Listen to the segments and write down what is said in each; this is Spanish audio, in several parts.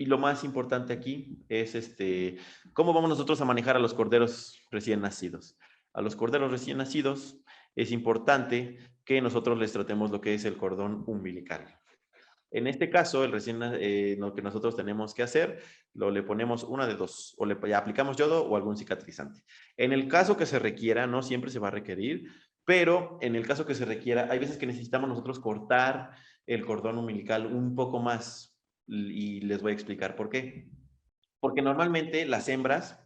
Y lo más importante aquí es cómo vamos nosotros a manejar a los corderos recién nacidos. A los corderos recién nacidos es importante que nosotros les tratemos lo que es el cordón umbilical. En este caso, lo que nosotros tenemos que hacer, le ponemos una de dos, o le aplicamos yodo o algún cicatrizante. En el caso que se requiera, no siempre se va a requerir, pero en el caso que se requiera, hay veces que necesitamos nosotros cortar el cordón umbilical un poco más y les voy a explicar por qué. Porque normalmente las hembras,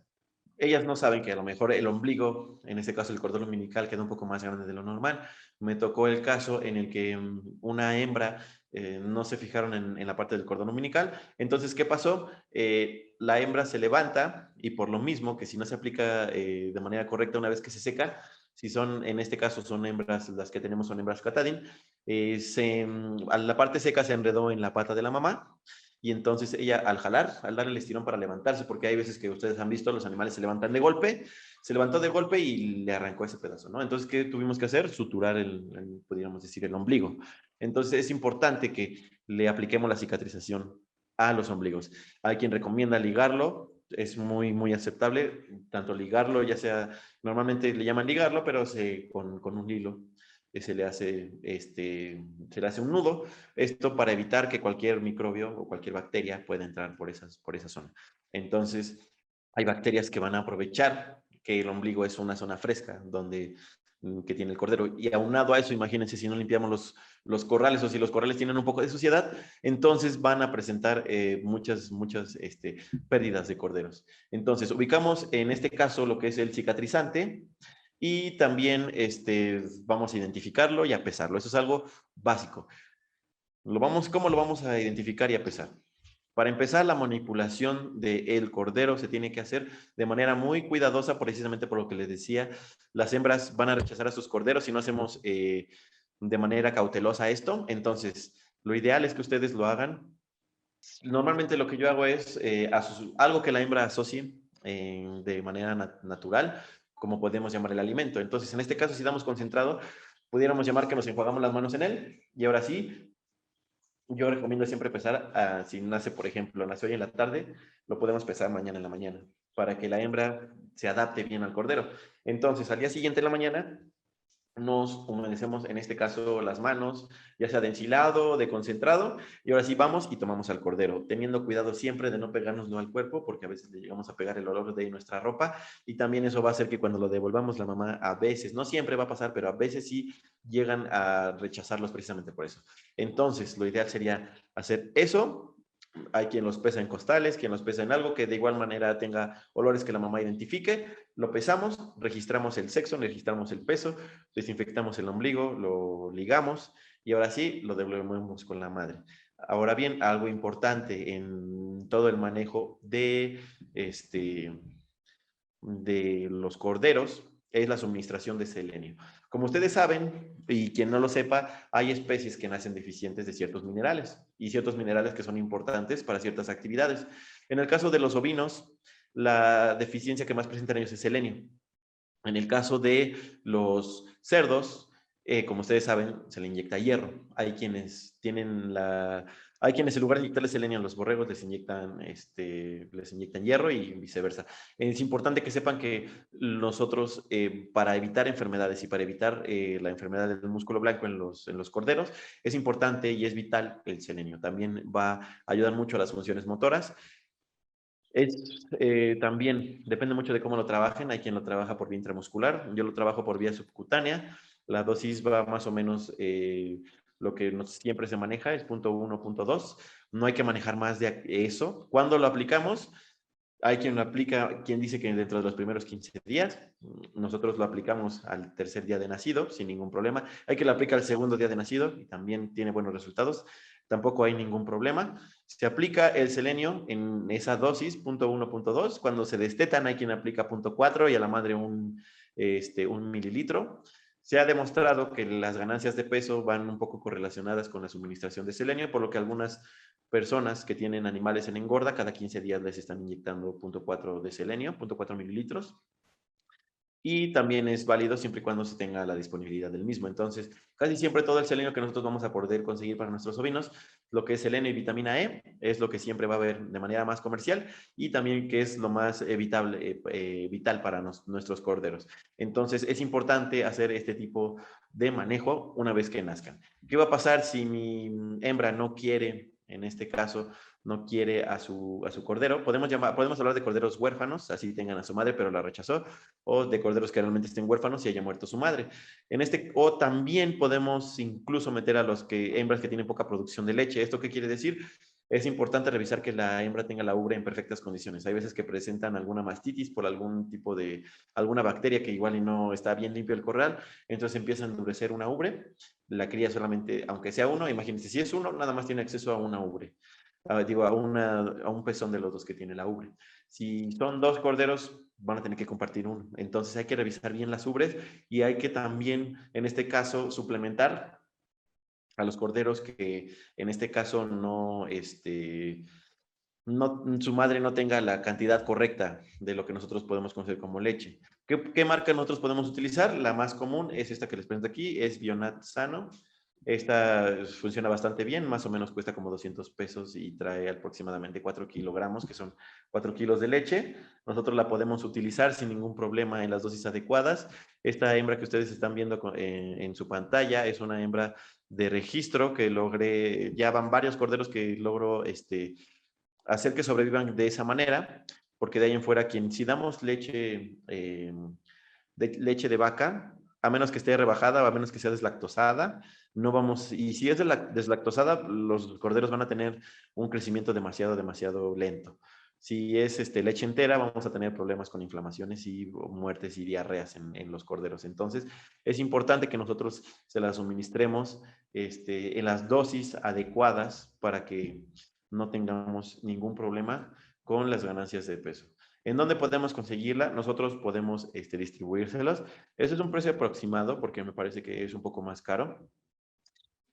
ellas no saben que a lo mejor el ombligo, en este caso el cordón umbilical, queda un poco más grande de lo normal. Me tocó el caso en el que una hembra no se fijaron en la parte del cordón umbilical. Entonces, ¿qué pasó? La hembra se levanta y por lo mismo que si no se aplica de manera correcta una vez que se seca, si son, en este caso son hembras, las que tenemos son hembras catadín, a la parte seca se enredó en la pata de la mamá y entonces ella al jalar, al dar el estirón para levantarse, porque hay veces que ustedes han visto, los animales se levantan de golpe, se levantó de golpe y le arrancó ese pedazo, ¿no? Entonces, ¿qué tuvimos que hacer? Suturar podríamos decir, el ombligo. Entonces, es importante que le apliquemos la cicatrización a los ombligos. Hay quien recomienda ligarlo, es muy, muy aceptable, tanto ligarlo, ya sea, normalmente le llaman ligarlo, pero con un hilo se le hace un nudo, esto para evitar que cualquier microbio o cualquier bacteria pueda entrar por esa zona. Entonces, hay bacterias que van a aprovechar que el ombligo es una zona fresca donde que tiene el cordero. Y aunado a eso, imagínense si no limpiamos los corrales o si los corrales tienen un poco de suciedad, entonces van a presentar muchas pérdidas de corderos. Entonces, ubicamos en este caso lo que es el cicatrizante y también vamos a identificarlo y a pesarlo. Eso es algo básico. ¿Cómo lo vamos a identificar y a pesar? Para empezar, la manipulación del cordero se tiene que hacer de manera muy cuidadosa, precisamente por lo que les decía, las hembras van a rechazar a sus corderos si no hacemos de manera cautelosa esto. Entonces, lo ideal es que ustedes lo hagan. Normalmente lo que yo hago es algo que la hembra asocie de manera natural, como podemos llamar el alimento. Entonces, en este caso, si damos concentrado, pudiéramos llamar que nos enjuagamos las manos en él y ahora sí, yo recomiendo siempre pesar, si nace, por ejemplo, nace hoy en la tarde, lo podemos pesar mañana en la mañana, para que la hembra se adapte bien al cordero. Entonces, al día siguiente en la mañana, nos humedecemos, en este caso, las manos, ya sea de ensilado, de concentrado, y ahora sí vamos y tomamos al cordero, teniendo cuidado siempre de no pegárnoslo al cuerpo, porque a veces le llegamos a pegar el olor de nuestra ropa, y también eso va a hacer que cuando lo devolvamos la mamá, a veces, no siempre va a pasar, pero a veces sí llegan a rechazarlos precisamente por eso. Entonces, lo ideal sería hacer eso. Hay quien los pesa en costales, quien los pesa en algo que de igual manera tenga olores que la mamá identifique. Lo pesamos, registramos el sexo, registramos el peso, desinfectamos el ombligo, lo ligamos y ahora sí lo devolvemos con la madre. Ahora bien, algo importante en todo el manejo de los corderos es la suministración de selenio. Como ustedes saben, y quien no lo sepa, hay especies que nacen deficientes de ciertos minerales y ciertos minerales que son importantes para ciertas actividades. En el caso de los ovinos, la deficiencia que más presentan ellos es selenio. En el caso de los cerdos, como ustedes saben, se le inyecta hierro. Hay quienes en lugar de inyectarles selenio a los borregos, les inyectan hierro y viceversa. Es importante que sepan que nosotros, para evitar enfermedades y para evitar la enfermedad del músculo blanco en los corderos, es importante y es vital el selenio. También va a ayudar mucho a las funciones motoras. También depende mucho de cómo lo trabajen. Hay quien lo trabaja por vía intramuscular. Yo lo trabajo por vía subcutánea. La dosis va más o menos, lo que siempre se maneja es 0.1, 0.2. No hay que manejar más de eso. Cuando lo aplicamos, hay quien lo aplica, quien dice que dentro de los primeros 15 días. Nosotros lo aplicamos al tercer día de nacido sin ningún problema. Hay quien lo aplica al segundo día de nacido y también tiene buenos resultados. Tampoco hay ningún problema. Se aplica el selenio en esa dosis, 0.1, 0.2. Cuando se destetan, hay quien aplica 0.4 y a la madre un mililitro. Se ha demostrado que las ganancias de peso van un poco correlacionadas con la suministración de selenio, por lo que algunas personas que tienen animales en engorda, cada 15 días les están inyectando 0.4 de selenio, 0.4 mililitros. y también es válido siempre y cuando se tenga la disponibilidad del mismo. Entonces, casi siempre todo el selenio que nosotros vamos a poder conseguir para nuestros ovinos, lo que es selenio y vitamina E, es lo que siempre va a haber de manera más comercial y también que es lo más vital para nuestros corderos. Entonces, es importante hacer este tipo de manejo una vez que nazcan. ¿Qué va a pasar si mi hembra no quiere, en este caso, no quiere a su cordero? Podemos hablar de corderos huérfanos, así tengan a su madre, pero la rechazó, o de corderos que realmente estén huérfanos y haya muerto su madre. O también podemos incluso meter a los hembras que tienen poca producción de leche. ¿Esto qué quiere decir? Es importante revisar que la hembra tenga la ubre en perfectas condiciones. Hay veces que presentan alguna mastitis por algún tipo de, alguna bacteria que igual y no está bien limpio el corral, entonces empieza a endurecer una ubre. La cría solamente, aunque sea uno, imagínense, si es uno, nada más tiene acceso a una ubre. Digo, a un pezón de los dos que tiene la ubre. Si son dos corderos, van a tener que compartir uno. Entonces hay que revisar bien las ubres y hay que también, en este caso, suplementar a los corderos que en este caso su madre no tenga la cantidad correcta de lo que nosotros podemos conocer como leche. ¿Qué marca nosotros podemos utilizar? La más común es esta que les presento aquí, es Bionat Sano. Esta funciona bastante bien, más o menos cuesta como 200 pesos y trae aproximadamente 4 kilogramos, que son 4 kilos de leche. Nosotros la podemos utilizar sin ningún problema en las dosis adecuadas. Esta hembra que ustedes están viendo en su pantalla es una hembra de registro que logré, ya van varios corderos que logro hacer que sobrevivan de esa manera, porque de ahí en fuera, si damos leche de vaca, a menos que esté rebajada o a menos que sea deslactosada, no vamos, y si es deslactosada, los corderos van a tener un crecimiento demasiado lento. Si es leche entera, vamos a tener problemas con inflamaciones y muertes y diarreas en los corderos. Entonces, es importante que nosotros se las suministremos en las dosis adecuadas para que no tengamos ningún problema con las ganancias de peso. ¿En dónde podemos conseguirla? Nosotros podemos distribuírselos. Eso es un precio aproximado porque me parece que es un poco más caro,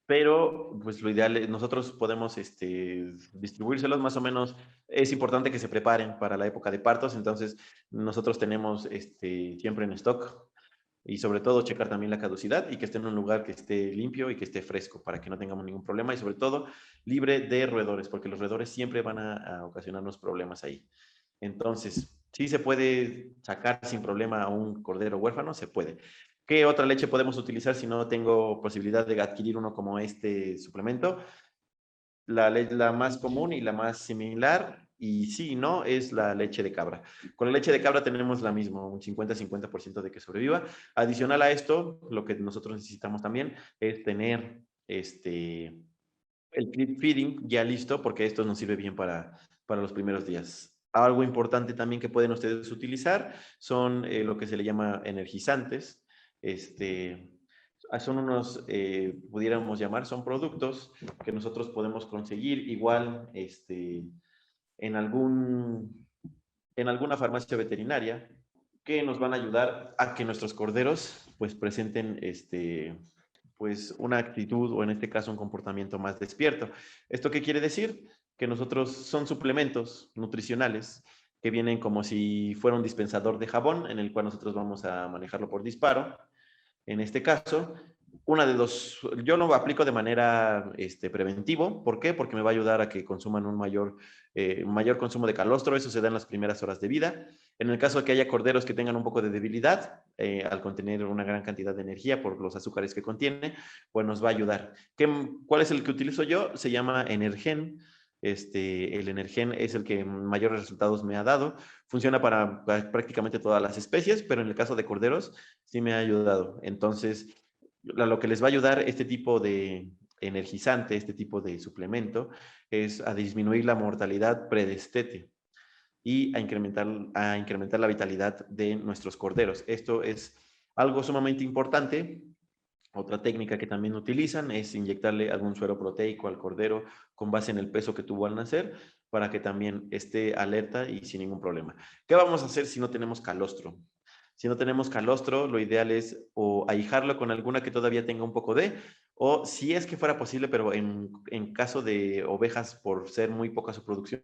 pero pues lo ideal es nosotros podemos distribuírselos más o menos. Es importante que se preparen para la época de partos, entonces nosotros tenemos siempre en stock y sobre todo checar también la caducidad y que esté en un lugar que esté limpio y que esté fresco para que no tengamos ningún problema y sobre todo libre de roedores, porque los roedores siempre van a ocasionarnos problemas ahí. Entonces, sí se puede sacar sin problema a un cordero huérfano, se puede. ¿Qué otra leche podemos utilizar si no tengo posibilidad de adquirir uno como este suplemento? La más común y la más similar, y sí, no, es la leche de cabra. Con la leche de cabra tenemos la misma, un 50-50% de que sobreviva. Adicional a esto, lo que nosotros necesitamos también es tener el clip feeding ya listo, porque esto nos sirve bien para los primeros días. Algo importante también que pueden ustedes utilizar son lo que se le llama energizantes. Son unos, pudiéramos llamar, son productos que nosotros podemos conseguir igual en, algún, en alguna farmacia veterinaria que nos van a ayudar a que nuestros corderos pues presenten pues una actitud o en este caso un comportamiento más despierto. ¿Esto qué quiere decir? Que nosotros son suplementos nutricionales que vienen como si fuera un dispensador de jabón en el cual nosotros vamos a manejarlo por disparo. En este caso, una de dos, yo lo aplico de manera preventivo. ¿Por qué? Porque me va a ayudar a que consuman un mayor consumo de calostro. Eso se da en las primeras horas de vida. En el caso de que haya corderos que tengan un poco de debilidad, al contener una gran cantidad de energía por los azúcares que contiene, pues nos va a ayudar. ¿Cuál es el que utilizo yo? Se llama Energen. El Energen es el que mayores resultados me ha dado. Funciona para prácticamente todas las especies, pero en el caso de corderos sí me ha ayudado. Entonces, lo que les va a ayudar este tipo de energizante, este tipo de suplemento, es a disminuir la mortalidad predestete y a incrementar la vitalidad de nuestros corderos. Esto es algo sumamente importante. Otra técnica que también utilizan es inyectarle algún suero proteico al cordero con base en el peso que tuvo al nacer para que también esté alerta y sin ningún problema. ¿Qué vamos a hacer si no tenemos calostro? Si no tenemos calostro, lo ideal es o ahijarlo con alguna que todavía tenga un poco de, O si es que fuera posible, pero en caso de ovejas, por ser muy poca su producción,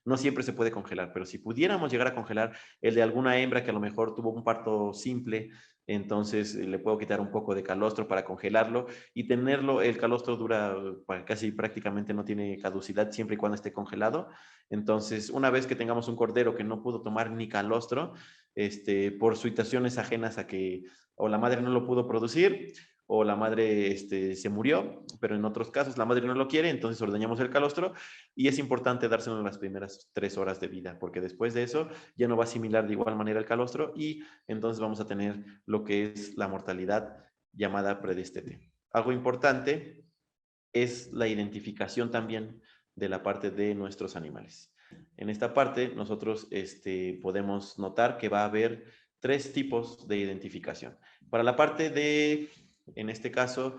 no siempre se puede congelar. Pero si pudiéramos llegar a congelar el de alguna hembra que a lo mejor tuvo un parto simple, entonces le puedo quitar un poco de calostro para congelarlo y tenerlo. El calostro dura casi prácticamente no tiene caducidad siempre y cuando esté congelado. Entonces, una vez que tengamos un cordero que no pudo tomar ni calostro, por situaciones ajenas a que o la madre no lo pudo producir o la madre se murió, pero en otros casos la madre no lo quiere, entonces ordeñamos el calostro y es importante dárselo en las primeras 3 horas de vida, porque después de eso ya no va a asimilar de igual manera el calostro y entonces vamos a tener lo que es la mortalidad llamada predestete. Algo importante es la identificación también de la parte de nuestros animales. En esta parte nosotros podemos notar que va a haber 3 tipos de identificación. Para la parte de, en este caso,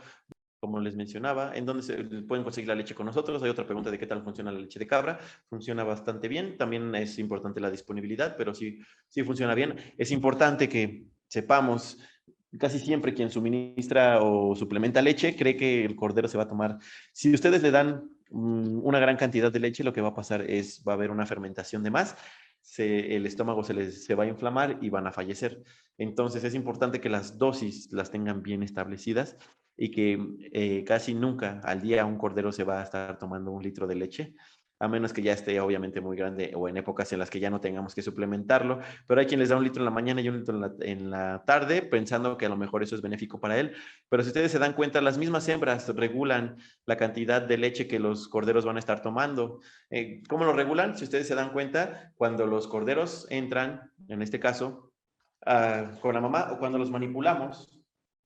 como les mencionaba, en donde se pueden conseguir la leche con nosotros. Hay otra pregunta de qué tal funciona la leche de cabra. Funciona bastante bien. También es importante la disponibilidad, pero sí, sí funciona bien. Es importante que sepamos, casi siempre quien suministra o suplementa leche cree que el cordero se va a tomar. Si ustedes le dan una gran cantidad de leche, lo que va a pasar es, va a haber una fermentación de más. El estómago se va a inflamar y van a fallecer. Entonces es importante que las dosis las tengan bien establecidas y que casi nunca al día un cordero se va a estar tomando 1 litro de leche, a menos que ya esté obviamente muy grande o en épocas en las que ya no tengamos que suplementarlo, pero hay quien les da 1 litro en la mañana y 1 litro en la tarde, pensando que a lo mejor eso es benéfico para él, pero si ustedes se dan cuenta, las mismas hembras regulan la cantidad de leche que los corderos van a estar tomando. ¿Cómo lo regulan? Si ustedes se dan cuenta, cuando los corderos entran, en este caso, con la mamá o cuando los manipulamos,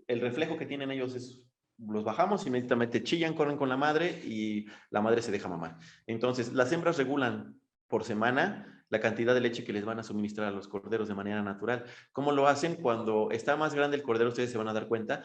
el reflejo que tienen ellos es, los bajamos, inmediatamente chillan, corren con la madre y la madre se deja mamar. Entonces, las hembras regulan por semana la cantidad de leche que les van a suministrar a los corderos de manera natural. ¿Cómo lo hacen? Cuando está más grande el cordero, ustedes se van a dar cuenta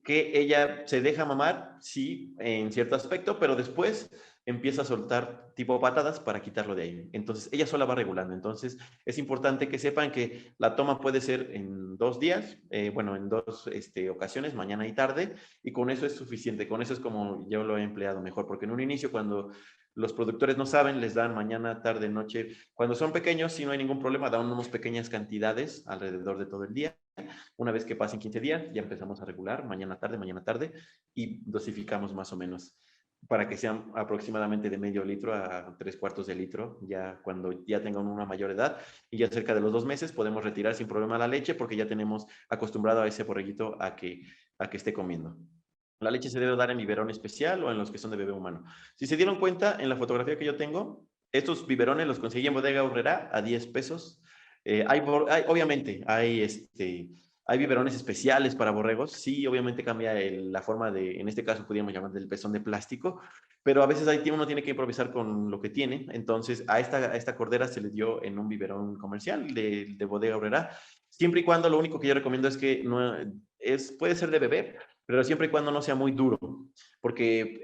que ella se deja mamar, sí, en cierto aspecto, pero después empieza a soltar tipo patadas para quitarlo de ahí. Entonces, ella sola va regulando. Entonces, es importante que sepan que la toma puede ser en 2 días, bueno, en dos ocasiones, mañana y tarde, y con eso es suficiente. Con eso es como yo lo he empleado mejor, porque en un inicio, cuando los productores no saben, les dan mañana, tarde, noche. Cuando son pequeños, si no hay ningún problema, dan unas pequeñas cantidades alrededor de todo el día. Una vez que pasen 15 días, ya empezamos a regular mañana tarde, y dosificamos más o menos para que sean aproximadamente de medio litro a 3/4 de litro, ya cuando ya tengan una mayor edad y ya cerca de los 2 meses podemos retirar sin problema la leche porque ya tenemos acostumbrado a ese borreguito a que esté comiendo. La leche se debe dar en biberón especial o en los que son de bebé humano. Si se dieron cuenta, en la fotografía que yo tengo, estos biberones los conseguí en Bodega Aurrerá a 10 pesos. Obviamente, hay biberones especiales para borregos. Sí, obviamente cambia la forma de, en este caso podríamos llamar del pezón de plástico, pero a veces uno tiene que improvisar con lo que tiene. Entonces, a esta cordera se le dio en un biberón comercial de Bodega Aurrerá, siempre y cuando lo único que yo recomiendo es que no puede ser de bebé, pero siempre y cuando no sea muy duro, porque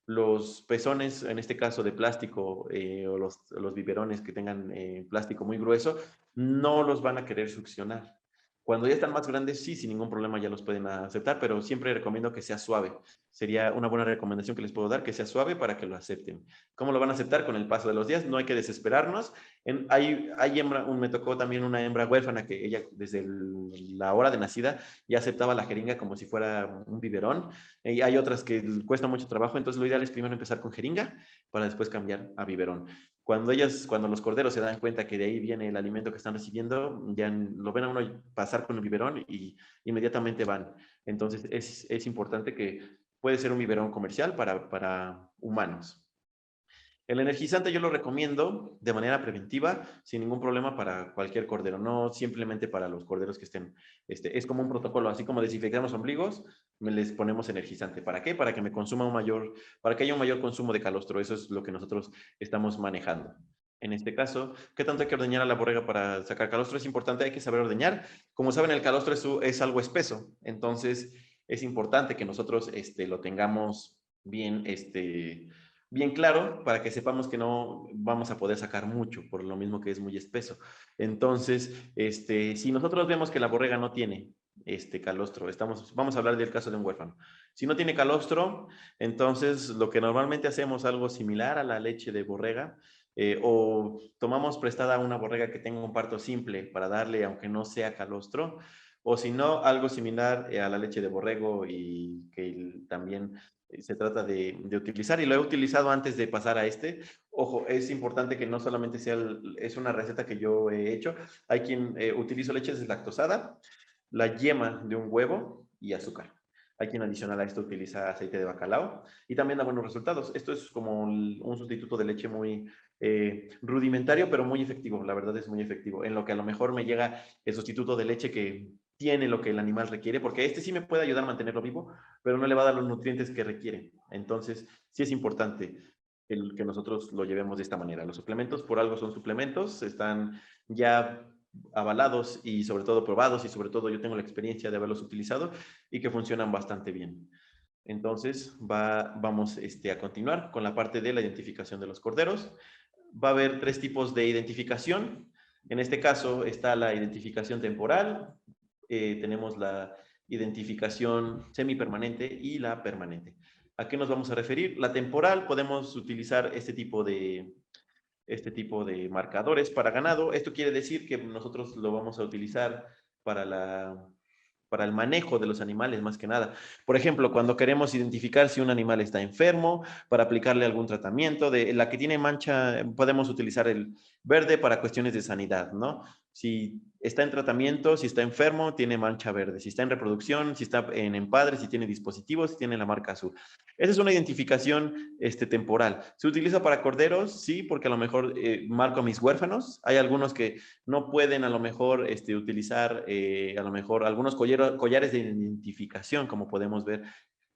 los pezones, en este caso de plástico, o los biberones que tengan plástico muy grueso, no los van a querer succionar. Cuando ya están más grandes, sí, sin ningún problema ya los pueden aceptar, pero siempre recomiendo que sea suave. Sería una buena recomendación que les puedo dar, que sea suave para que lo acepten. ¿Cómo lo van a aceptar? Con el paso de los días. No hay que desesperarnos. Me tocó también una hembra huérfana que ella desde la hora de nacida ya aceptaba la jeringa como si fuera un biberón. Y hay otras que cuesta mucho trabajo, entonces lo ideal es primero empezar con jeringa para después cambiar a biberón. Cuando los corderos se dan cuenta que de ahí viene el alimento que están recibiendo, ya lo ven a uno pasar con el biberón y inmediatamente van. Entonces es importante que puede ser un biberón comercial para humanos. El energizante yo lo recomiendo de manera preventiva, sin ningún problema para cualquier cordero, no simplemente para los corderos que estén. Es como un protocolo, así como desinfectamos ombligos, les ponemos energizante. ¿Para qué? Para que para que haya un mayor consumo de calostro. Eso es lo que nosotros estamos manejando. En este caso, ¿qué tanto hay que ordeñar a la borrega para sacar calostro? Es importante, hay que saber ordeñar. Como saben, el calostro es algo espeso, entonces es importante que nosotros lo tengamos bien claro para que sepamos que no vamos a poder sacar mucho, por lo mismo que es muy espeso. Entonces, si nosotros vemos que la borrega no tiene calostro. Vamos a hablar del caso de un huérfano. Si no tiene calostro, entonces lo que normalmente hacemos algo similar a la leche de borrega, o tomamos prestada una borrega que tenga un parto simple para darle, aunque no sea calostro, o si no, algo similar a la leche de borrego y que también se trata de utilizar, y lo he utilizado antes de pasar a Ojo, es importante que no solamente es una receta que yo he hecho. Hay quien utiliza leche deslactosada, la yema de un huevo y azúcar. Hay quien adicional a esto utiliza aceite de bacalao y también da buenos resultados. Esto es como un sustituto de leche muy rudimentario, pero muy efectivo. La verdad es muy efectivo. En lo que a lo mejor me llega el sustituto de leche que tiene lo que el animal requiere, porque sí me puede ayudar a mantenerlo vivo, pero no le va a dar los nutrientes que requiere. Entonces, sí es importante que nosotros lo llevemos de esta manera. Los suplementos, por algo son suplementos, están ya avalados y sobre todo probados, y sobre todo yo tengo la experiencia de haberlos utilizado y que funcionan bastante bien. Entonces, vamos a continuar con la parte de la identificación de los corderos. Va a haber 3 tipos de identificación. En este caso está la identificación temporal, tenemos la identificación semipermanente y la permanente. ¿A qué nos vamos a referir? La temporal, podemos utilizar este tipo de marcadores para ganado. Esto quiere decir que nosotros lo vamos a utilizar para para el manejo de los animales, más que nada. Por ejemplo, cuando queremos identificar si un animal está enfermo, para aplicarle algún tratamiento, de la que tiene mancha, podemos utilizar el verde para cuestiones de sanidad, ¿no? Si está en tratamiento, si está enfermo, tiene mancha verde. Si está en reproducción, si está en empadre, si tiene dispositivos, si tiene la marca azul. Esa es una identificación temporal. ¿Se utiliza para corderos? Sí, porque a lo mejor marco a mis huérfanos. Hay algunos que no pueden a lo mejor utilizar a lo mejor algunos collares de identificación, como podemos ver,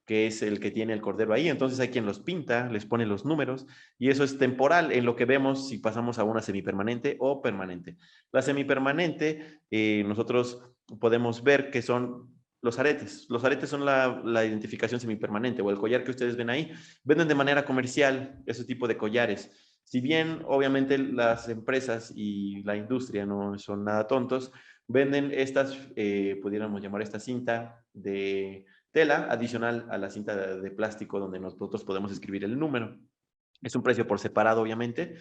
que es el que tiene el cordero ahí. Entonces hay quien los pinta, les pone los números, y eso es temporal en lo que vemos si pasamos a una semipermanente o permanente. La semipermanente, nosotros podemos ver que son los aretes. Los aretes son la identificación semipermanente, o el collar que ustedes ven ahí. Venden de manera comercial ese tipo de collares. Si bien, obviamente, las empresas y la industria no son nada tontos, venden estas, pudiéramos llamar esta cinta de tela adicional a la cinta de plástico donde nosotros podemos escribir el número. Es un precio por separado, obviamente,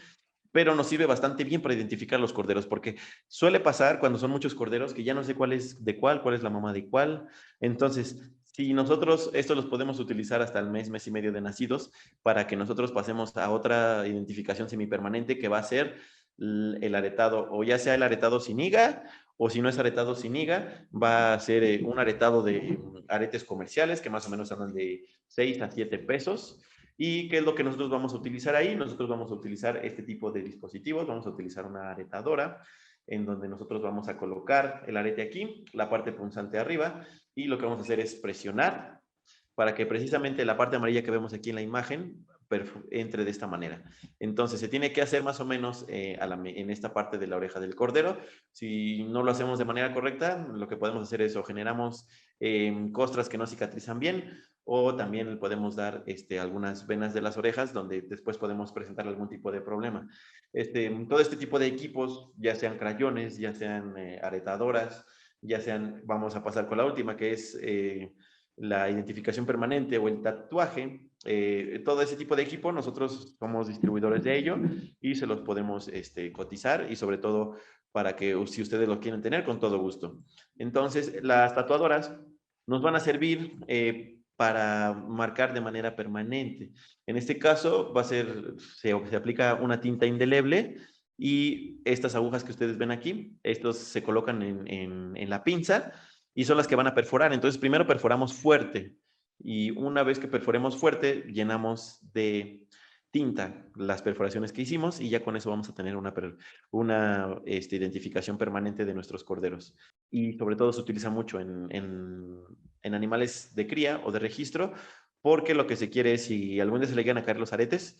pero nos sirve bastante bien para identificar los corderos, porque suele pasar cuando son muchos corderos que ya no sé cuál es de cuál es la mamá de cuál. Entonces, si nosotros esto los podemos utilizar hasta el mes y medio de nacidos, para que nosotros pasemos a otra identificación semipermanente que va a ser el aretado, o ya sea el aretado sin higa, o si no es aretado sin higa, va a ser un aretado de aretes comerciales que más o menos andan de 6 a 7 pesos. ¿Y qué es lo que nosotros vamos a utilizar ahí? Nosotros vamos a utilizar este tipo de dispositivos. Vamos a utilizar una aretadora en donde nosotros vamos a colocar el arete aquí, la parte punzante arriba, y lo que vamos a hacer es presionar para que precisamente la parte amarilla que vemos aquí en la imagen entre de esta manera. Entonces se tiene que hacer más o menos en esta parte de la oreja del cordero. Si no lo hacemos de manera correcta, lo que podemos hacer es o generamos costras que no cicatrizan bien, o también podemos dar algunas venas de las orejas donde después podemos presentar algún tipo de problema. Todo este tipo de equipos, ya sean crayones, ya sean aretadoras, ya sean, vamos a pasar con la última, que es la identificación permanente o el tatuaje, todo ese tipo de equipo, nosotros somos distribuidores de ello y se los podemos cotizar, y sobre todo para que si ustedes lo quieren tener, con todo gusto. Entonces, las tatuadoras nos van a servir para marcar de manera permanente. En este caso, se aplica una tinta indeleble, y estas agujas que ustedes ven aquí, estos se colocan en la pinza y son las que van a perforar. Entonces, primero perforamos fuerte, y una vez que perforemos fuerte, llenamos de tinta las perforaciones que hicimos, y ya con eso vamos a tener una identificación permanente de nuestros corderos. Y sobre todo se utiliza mucho en animales de cría o de registro, porque lo que se quiere es, si algún día se le llegan a caer los aretes,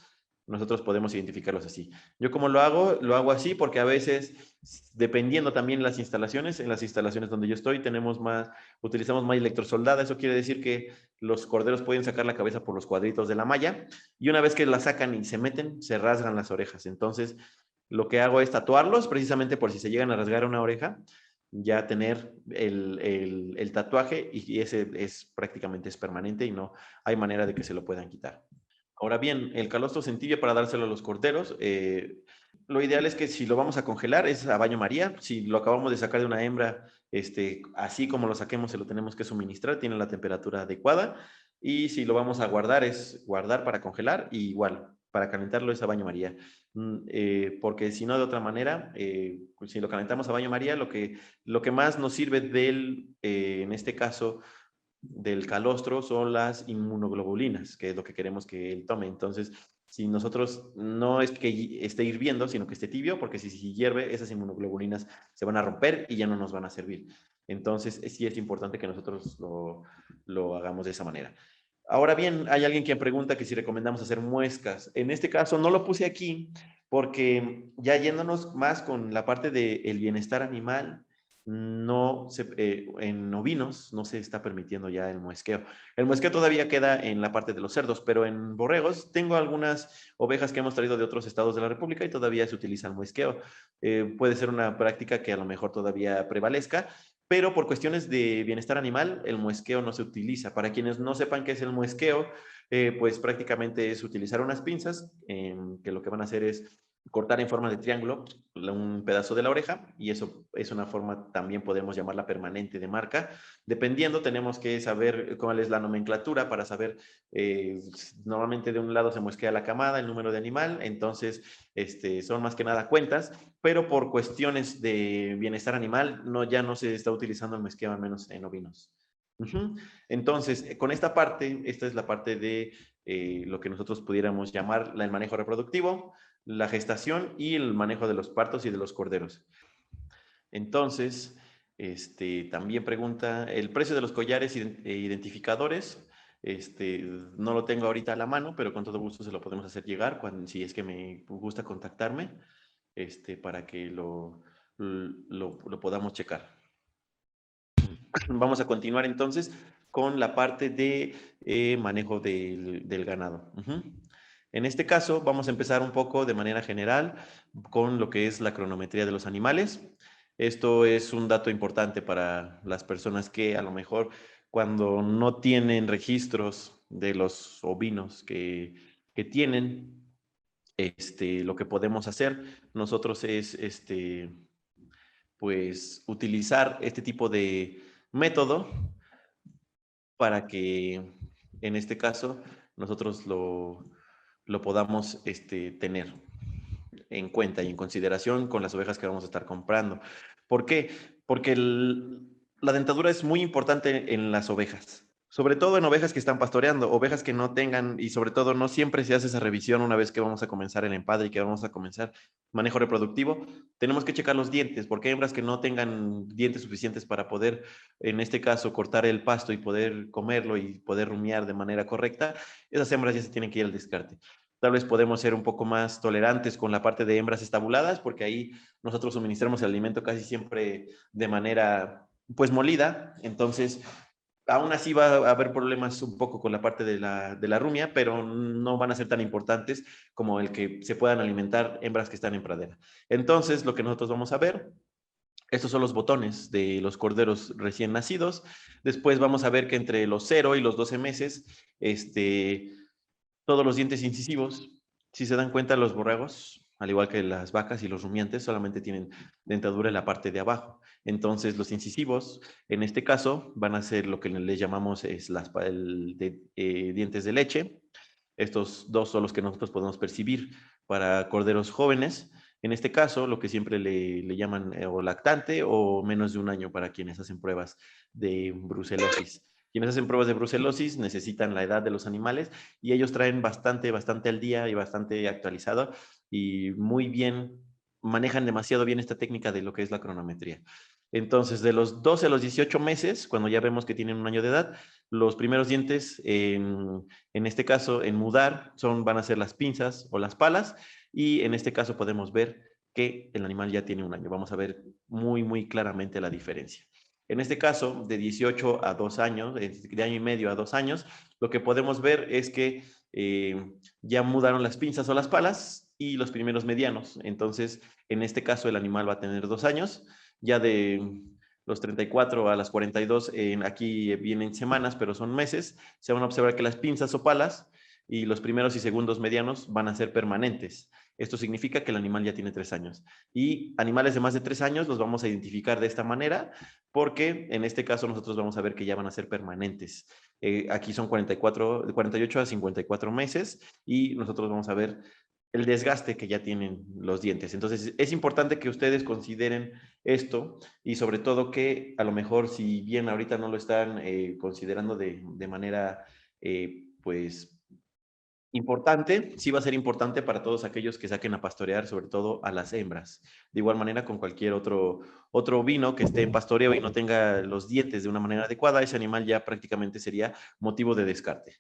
nosotros podemos identificarlos así. Yo como lo hago así porque a veces, dependiendo también las instalaciones, en las instalaciones donde yo estoy, utilizamos malla electrosoldada. Eso quiere decir que los corderos pueden sacar la cabeza por los cuadritos de la malla, y una vez que la sacan y se meten, se rasgan las orejas. Entonces, lo que hago es tatuarlos, precisamente por si se llegan a rasgar una oreja, ya tener el tatuaje y ese es prácticamente es permanente y no hay manera de que se lo puedan quitar. Ahora bien, el calostro centibia para dárselo a los corderos, lo ideal es que si lo vamos a congelar es a baño María. Si lo acabamos de sacar de una hembra, así como lo saquemos, se lo tenemos que suministrar, tiene la temperatura adecuada. Y si lo vamos a guardar, es guardar para congelar y igual, para calentarlo es a baño María. Porque si no, de otra manera, pues si lo calentamos a baño María, lo que más nos sirve en este caso, del calostro son las inmunoglobulinas, que es lo que queremos que él tome. Entonces, si nosotros no es que esté hirviendo, sino que esté tibio, porque si hierve, esas inmunoglobulinas se van a romper y ya no nos van a servir. Entonces, sí es importante que nosotros lo hagamos de esa manera. Ahora bien, hay alguien que pregunta que si recomendamos hacer muescas. En este caso, no lo puse aquí porque ya yéndonos más con la parte del bienestar animal, en ovinos no se está permitiendo ya el muesqueo. El muesqueo todavía queda en la parte de los cerdos, pero en borregos tengo algunas ovejas que hemos traído de otros estados de la República y todavía se utiliza el muesqueo. Puede ser una práctica que a lo mejor todavía prevalezca, pero por cuestiones de bienestar animal, el muesqueo no se utiliza. Para quienes no sepan qué es el muesqueo, pues prácticamente es utilizar unas pinzas que lo que van a hacer es cortar en forma de triángulo un pedazo de la oreja y eso es una forma, también podemos llamarla permanente de marca. Dependiendo, tenemos que saber cuál es la nomenclatura para saber, normalmente de un lado se muesquea la camada, el número de animal, entonces son más que nada cuentas, pero por cuestiones de bienestar animal ya no se está utilizando el muesqueo, al menos en ovinos. Entonces, con esta parte, esta es la parte de lo que nosotros pudiéramos llamar el manejo reproductivo, la gestación y el manejo de los partos y de los corderos. Entonces, también pregunta el precio de los collares identificadores. No lo tengo ahorita a la mano, pero con todo gusto se lo podemos hacer llegar si es que me gusta contactarme, para que lo podamos checar. Vamos a continuar entonces con la parte de manejo del ganado. En este caso, vamos a empezar un poco de manera general con lo que es la cronometría de los animales. Esto es un dato importante para las personas que a lo mejor cuando no tienen registros de los ovinos que tienen, lo que podemos hacer nosotros es, pues, utilizar este tipo de método para que en este caso nosotros lo podamos tener en cuenta y en consideración con las ovejas que vamos a estar comprando. ¿Por qué? Porque la dentadura es muy importante en las ovejas, sobre todo en ovejas que están pastoreando, ovejas que no tengan, y sobre todo no siempre se hace esa revisión una vez que vamos a comenzar el empadre y que vamos a comenzar manejo reproductivo. Tenemos que checar los dientes, porque hay hembras que no tengan dientes suficientes para poder, en este caso, cortar el pasto y poder comerlo y poder rumiar de manera correcta. Esas hembras ya se tienen que ir al descarte. Tal vez podemos ser un poco más tolerantes con la parte de hembras estabuladas, porque ahí nosotros suministramos el alimento casi siempre de manera, pues, molida. Entonces, aún así va a haber problemas un poco con la parte de la rumia, pero no van a ser tan importantes como el que se puedan alimentar hembras que están en pradera. Entonces, lo que nosotros vamos a ver, estos son los botones de los corderos recién nacidos. Después vamos a ver que entre los 0 y los 12 meses, todos los dientes incisivos, si se dan cuenta, los borregos, al igual que las vacas y los rumiantes, solamente tienen dentadura en la parte de abajo. Entonces, los incisivos, en este caso, van a ser lo que les llamamos dientes de leche. Estos dos son los que nosotros podemos percibir para corderos jóvenes. En este caso, lo que siempre le llaman o lactante o menos de un año para quienes hacen pruebas de brucelosis. Quienes hacen pruebas de brucelosis necesitan la edad de los animales y ellos traen bastante al día y bastante actualizado y muy bien, manejan demasiado bien esta técnica de lo que es la cronometría. Entonces, de los 12 a los 18 meses, cuando ya vemos que tienen un año de edad, los primeros dientes, en este caso, en mudar, van a ser las pinzas o las palas, y en este caso podemos ver que el animal ya tiene un año. Vamos a ver muy claramente la diferencia. En este caso, de 18 a 2 años, de año y medio a 2 años, lo que podemos ver es que ya mudaron las pinzas o las palas, y los primeros medianos. Entonces, en este caso, el animal va a tener 2 años, ya de los 34 a las 42, aquí vienen semanas, pero son meses, se van a observar que las pinzas o palas y los primeros y segundos medianos van a ser permanentes. Esto significa que el animal ya tiene 3 años. Y animales de más de 3 años los vamos a identificar de esta manera, porque en este caso nosotros vamos a ver que ya van a ser permanentes. Aquí son 48 a 54 meses y nosotros vamos a ver el desgaste que ya tienen los dientes. Entonces, es importante que ustedes consideren esto y sobre todo que a lo mejor si bien ahorita no lo están considerando de manera, pues, importante, sí va a ser importante para todos aquellos que saquen a pastorear, sobre todo a las hembras. De igual manera, con cualquier otro ovino que esté en pastoreo y no tenga los dientes de una manera adecuada, ese animal ya prácticamente sería motivo de descarte.